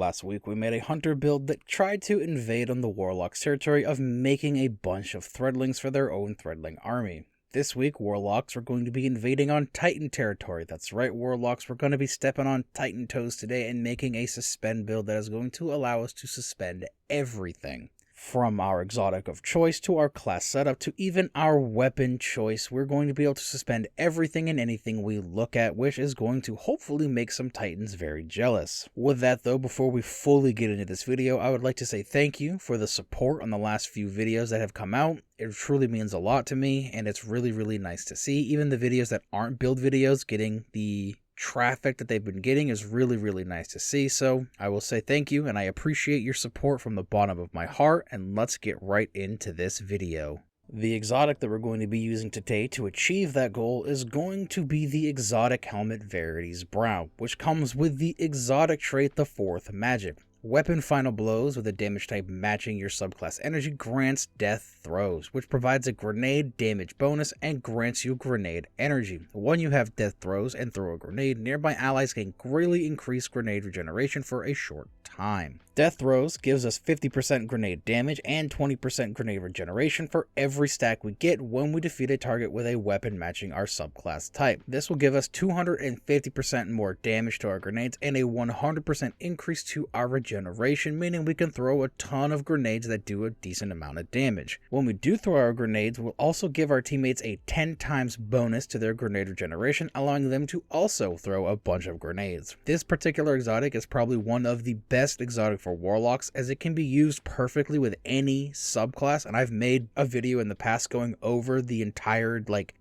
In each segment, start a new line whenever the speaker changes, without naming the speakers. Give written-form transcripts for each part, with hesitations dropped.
Last week we made a hunter build that tried to invade on the Warlock's territory of making a bunch of Threadlings for their own Threadling army. This week, Warlocks are going to be invading on Titan territory. That's right, Warlocks, we're going to be stepping on Titan toes today and making a Suspend build that is going to allow us to suspend everything. From our exotic of choice to our class setup to even our weapon choice, we're going to be able to suspend everything and anything we look at, which is going to hopefully make some Titans very jealous. With that though, before we fully get into this video, I would like to say thank you for the support on the last few videos that have come out. It truly means a lot to me, and it's really nice to see. Even the videos that aren't build videos getting the traffic that they've been getting is really nice to see. So I will say thank you, and I appreciate your support from the bottom of my heart, and let's get right into this video. The exotic that we're going to be using today to achieve that goal is going to be the exotic helmet Verity's Brow, which comes with the exotic trait the 4th Magic. Weapon Final Blows with a damage type matching your subclass energy grants Death Throws, which provides a grenade damage bonus and grants you grenade energy. When you have Death Throws and throw a grenade, nearby allies can greatly increase grenade regeneration for a short time. Death Throws gives us 50% grenade damage and 20% grenade regeneration for every stack we get when we defeat a target with a weapon matching our subclass type. This will give us 250% more damage to our grenades and a 100% increase to our regeneration, meaning we can throw a ton of grenades that do a decent amount of damage. When we do throw our grenades, we'll also give our teammates a 10 times bonus to their grenade regeneration, allowing them to also throw a bunch of grenades. This particular exotic is probably one of the best exotic for Warlocks, as it can be used perfectly with any subclass, and I've made a video in the past going over the entire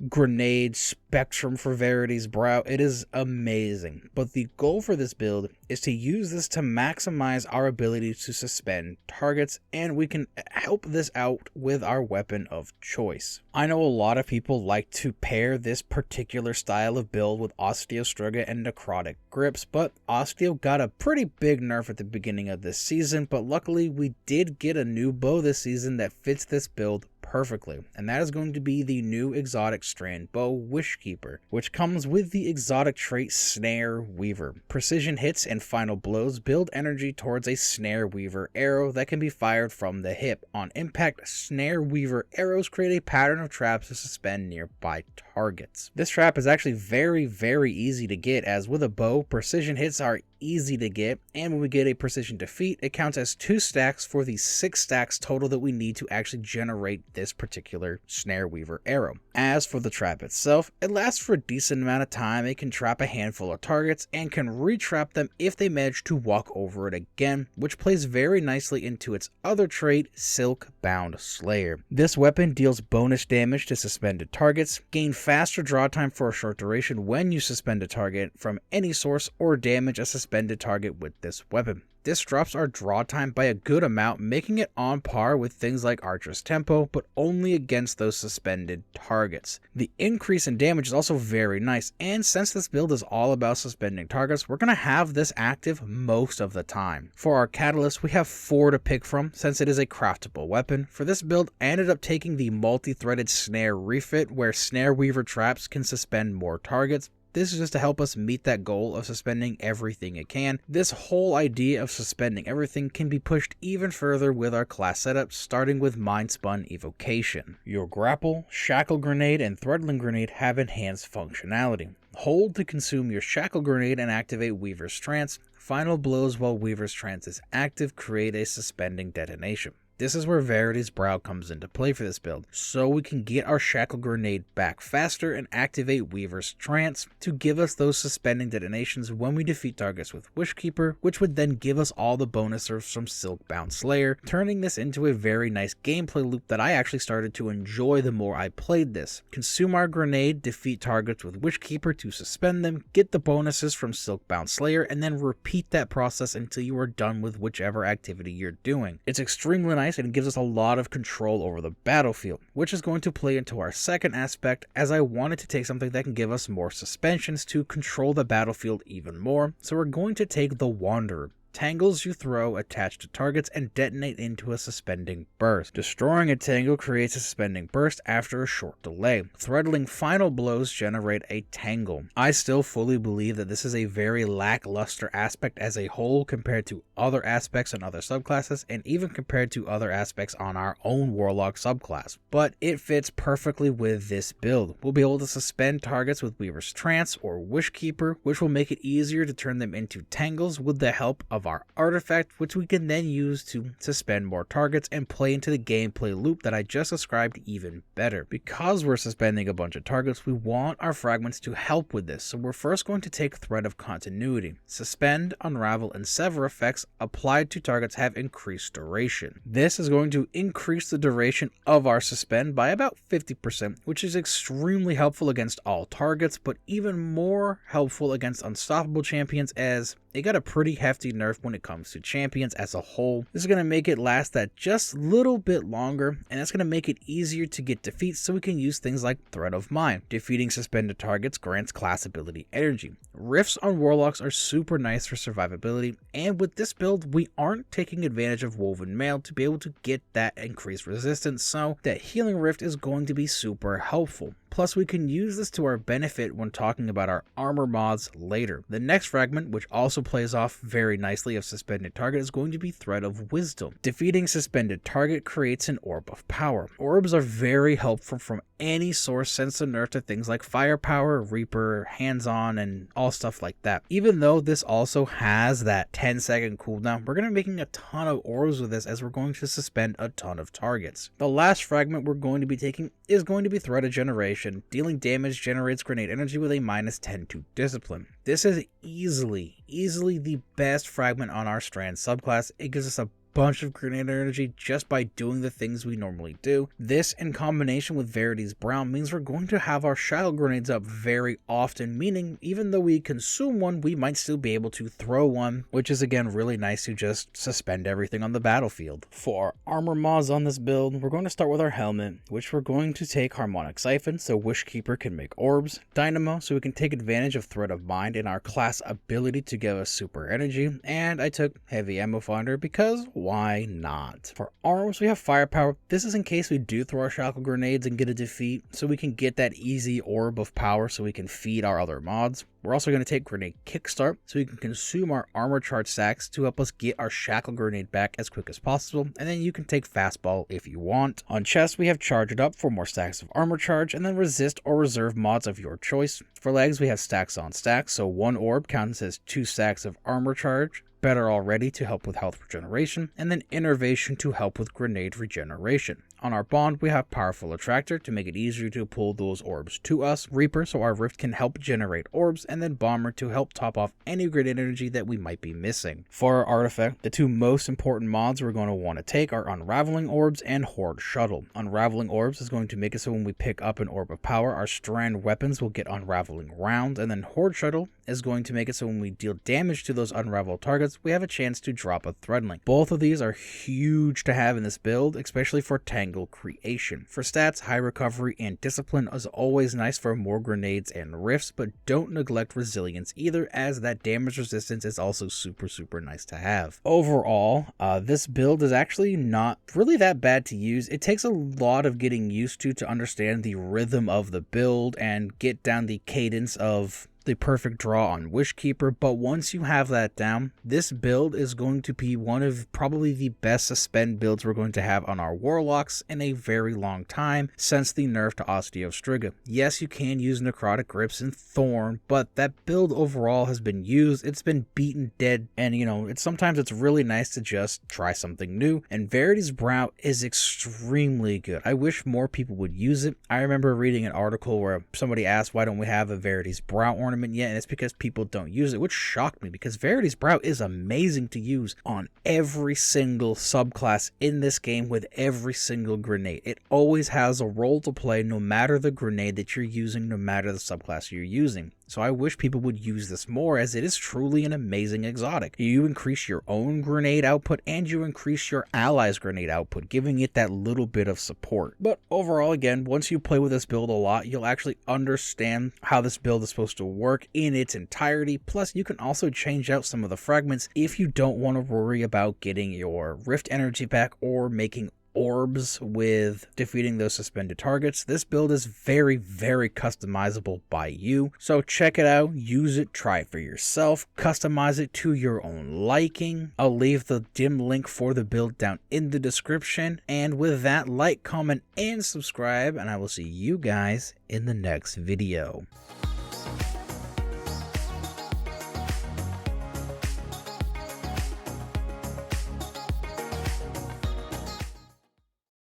grenade spectrum for Verity's Brow. It is amazing, but the goal for this build is to use this to maximize our ability to suspend targets, and we can help this out with our weapon of choice. I know a lot of people like to pair this particular style of build with Osteostruga and Necrotic Grips, but Osteo got a pretty big nerf at the beginning of this season, but luckily we did get a new bow this season that fits this build perfectly, and that is going to be the new exotic Strand Bow Wishkeeper, which comes with the exotic trait Snare Weaver. Precision hits and final blows build energy towards a Snare Weaver arrow that can be fired from the hip. On impact, Snare Weaver arrows create a pattern of traps to suspend nearby targets. This trap is actually very easy to get, as with a bow, precision hits are easy to get, and when we get a precision defeat, it counts as 2 stacks for the 6 stacks total that we need to actually generate this particular Snare Weaver arrow. As for the trap itself, it lasts for a decent amount of time. It can trap a handful of targets and can re-trap them if they manage to walk over it again, which plays very nicely into its other trait, Silk Bound Slayer. This weapon deals bonus damage to suspended targets, gain faster draw time for a short duration when you suspend a target from any source, or damage a suspended target with this weapon. This drops our draw time by a good amount, making it on par with things like Archer's Tempo, but only against those suspended targets. The increase in damage is also very nice, and since this build is all about suspending targets, we're going to have this active most of the time. For our catalyst, we have 4 to pick from, since it is a craftable weapon. For this build, I ended up taking the multi-threaded Snare refit, where Snare Weaver traps can suspend more targets. This is just to help us meet that goal of suspending everything it can. This whole idea of suspending everything can be pushed even further with our class setup, starting with Mindspun Evocation. Your Grapple, Shackle Grenade, and Threadling Grenade have enhanced functionality. Hold to consume your Shackle Grenade and activate Weaver's Trance. Final blows while Weaver's Trance is active create a suspending detonation. This is where Verity's Brow comes into play for this build, so we can get our Shackle Grenade back faster and activate Weaver's Trance to give us those suspending detonations when we defeat targets with Wishkeeper, which would then give us all the bonuses from Silk Bound Slayer, turning this into a very nice gameplay loop that I actually started to enjoy the more I played this. Consume our grenade, defeat targets with Wishkeeper to suspend them, get the bonuses from Silk Bound Slayer, and then repeat that process until you are done with whichever activity you're doing. It's extremely nice, and it gives us a lot of control over the battlefield, which is going to play into our second aspect, as I wanted to take something that can give us more suspensions to control the battlefield even more, so we're going to take the Wanderer. Tangles you throw attach to targets and detonate into a suspending burst. Destroying a tangle creates a suspending burst after a short delay. Threadling final blows generate a tangle. I still fully believe that this is a very lackluster aspect as a whole compared to other aspects and other subclasses, and even compared to other aspects on our own Warlock subclass, but it fits perfectly with this build. We'll be able to suspend targets with Weaver's Trance or Wishkeeper, which will make it easier to turn them into tangles with the help of our artifact, which we can then use to suspend more targets and play into the gameplay loop that I just described even better. Because we're suspending a bunch of targets, we want our fragments to help with this, so we're first going to take Thread of Continuity. Suspend, Unravel, and Sever effects applied to targets have increased duration. This is going to increase the duration of our suspend by about 50%, which is extremely helpful against all targets, but even more helpful against unstoppable champions, as it got a pretty hefty nerf when it comes to champions as a whole. This is going to make it last that just little bit longer, and that's going to make it easier to get defeats, so we can use things like Thread of Mind. Defeating suspended targets grants class ability energy. Rifts on Warlocks are super nice for survivability, and with this build we aren't taking advantage of Woven Mail to be able to get that increased resistance, so that Healing Rift is going to be super helpful. Plus, we can use this to our benefit when talking about our armor mods later. The next fragment, which also plays off very nicely of suspended target, is going to be Thread of Wisdom. Defeating suspended target creates an Orb of Power. Orbs are very helpful from any source since the nerf to things like Firepower, Reaper, Hands-On, and all stuff like that. Even though this also has that 10-second cooldown, we're going to be making a ton of orbs with this as we're going to suspend a ton of targets. The last fragment we're going to be taking is going to be Thread of Generation. Dealing damage generates grenade energy with a -10 to discipline. This is easily the best fragment on our Strand subclass. It gives us a bunch of grenade energy just by doing the things we normally do. This, in combination with Verity's Brown, means we're going to have our shackle grenades up very often, meaning even though we consume one, we might still be able to throw one, which is again really nice to just suspend everything on the battlefield. For our armor mods on this build, we're going to start with our helmet, which we're going to take Harmonic Siphon so Wishkeeper can make orbs, Dynamo so we can take advantage of Thread of Mind and our class ability to give us super energy, and I took Heavy Ammo Finder because why not? For arms, we have Firepower. This is in case we do throw our shackle grenades and get a defeat, so we can get that easy orb of power so we can feed our other mods. We're also going to take Grenade Kickstart so we can consume our armor charge stacks to help us get our shackle grenade back as quick as possible, and then you can take Fastball if you want. On chest, we have Charge It Up for more stacks of armor charge, and then Resist or Reserve mods of your choice. For legs, we have Stacks on Stacks, so one orb counts as 2 stacks of armor charge. Better Already to help with health regeneration, and then Innervation to help with grenade regeneration. On our bond, we have Powerful Attractor to make it easier to pull those orbs to us, Reaper so our Rift can help generate orbs, and then Bomber to help top off any grenade energy that we might be missing. For our artifact, the 2 most important mods we're going to want to take are Unraveling Orbs and Horde Shuttle. Unraveling Orbs is going to make it so when we pick up an Orb of Power, our Strand weapons will get Unraveling rounds, and then Horde Shuttle is going to make it so when we deal damage to those unraveled targets, we have a chance to drop a thread link. Both of these are huge to have in this build, especially for tangle creation. For stats, High Recovery and Discipline is always nice for more grenades and rifts, but don't neglect Resilience either, as that damage resistance is also super nice to have. Overall, this build is actually not really that bad to use. It takes a lot of getting used to understand the rhythm of the build and get down the cadence of the perfect draw on Wishkeeper, but once you have that down, this build is going to be one of probably the best suspend builds we're going to have on our Warlocks in a very long time since the nerf to Osteostriga. Yes, you can use Necrotic Grips and Thorn, but that build overall has been used, it's been beaten dead, and sometimes it's really nice to just try something new, and Verity's Brow is extremely good. I wish more people would use it. I remember reading an article where somebody asked, why don't we have a Verity's Brow ornament yet? And it's because people don't use it, which shocked me because Verity's Brow is amazing to use on every single subclass in this game with every single grenade. It always has a role to play no matter the grenade that you're using, no matter the subclass you're using. So I wish people would use this more, as it is truly an amazing exotic. You increase your own grenade output and you increase your allies' grenade output, giving it that little bit of support. But overall, again, once you play with this build a lot, you'll actually understand how this build is supposed to work in its entirety. Plus, you can also change out some of the fragments if you don't want to worry about getting your Rift energy back or making orbs with defeating those suspended targets. This build is very, very customizable by you. So check it out, use it, try it for yourself, customize it to your own liking. I'll leave the dim link for the build down in the description. And with that, like, comment, and subscribe, and I will see you guys in the next video.